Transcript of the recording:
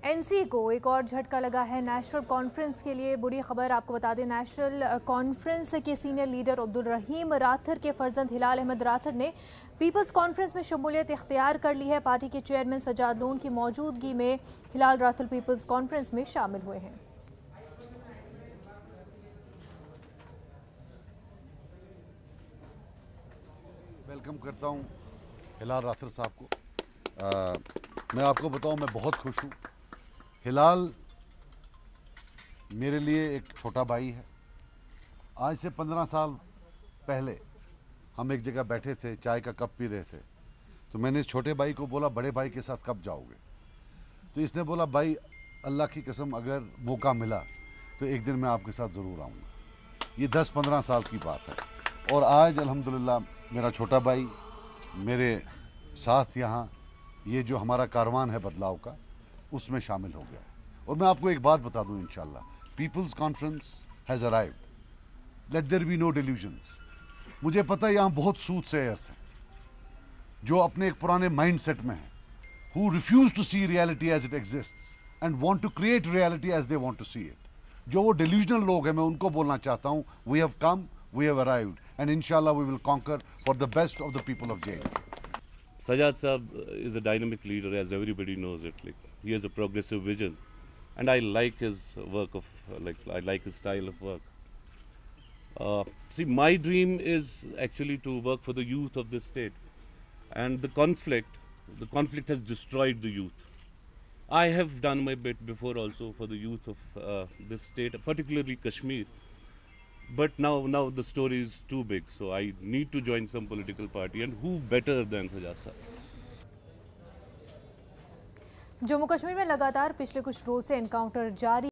NC को एक और झटका लगा है। नेशनल कॉन्फ्रेंस के लिए बुरी खबर आपको बता दें, नेशनल कॉन्फ्रेंस के सीनियर लीडर अब्दुल रहीम राथर के फर्जंद हिलाल अहमद राथर ने पीपल्स कॉन्फ्रेंस में शमूलियत इख्तियार कर ली है। पार्टी के चेयरमैन सजाद लोन की मौजूदगी में हिलाल राथर पीपल्स कॉन्फ्रेंस में शामिल हुए हैं। वेलकम करता हूं हिलाल राथर साहब को। मैं आपको बताऊं, मैं बहुत खुश हूं। हिलाल मेरे लिए एक छोटा भाई है। आज से 15 साल पहले हम एक जगह बैठे थे, चाय का कप पी रहे थे, तो मैंने इस छोटे भाई को बोला, बड़े भाई के साथ कब जाओगे? तो इसने बोला, भाई अल्लाह की कसम अगर मौका मिला तो एक दिन मैं आपके साथ ज़रूर आऊँगा। ये 10-15 साल की बात है और आज अल्हम्दुलिल्लाह मेरा छोटा भाई मेरे साथ यहाँ ये जो हमारा कारवान है बदलाव का, उसमें शामिल हो गया है। और मैं आपको एक बात बता दूं, इंशाल्लाह People's Conference has arrived. Let there be no delusions. मुझे पता है यहाँ बहुत सूदसेयर्स हैं जो अपने एक पुराने माइंड सेट में हैं, who refuse to see reality as it exists and want to create reality as they want to see it. जो वो डिल्यूजनल लोग हैं, मैं उनको बोलना चाहता हूं, we have come, we have arrived and इंशाल्लाह we will conquer for the best of the people of JNU. Sajad Saab is a dynamic leader, as everybody knows it. He has a progressive vision, and I like his work I like his style of work. See, my dream is actually to work for the youth of this state, and the conflict has destroyed the youth. I have done my bit before also for the youth of this state, particularly Kashmir. But now the story is too big, so I need to join some political party, and who better than Sajad Saab? Jammu Kashmir में लगातार पिछले कुछ रोज से encounter जारी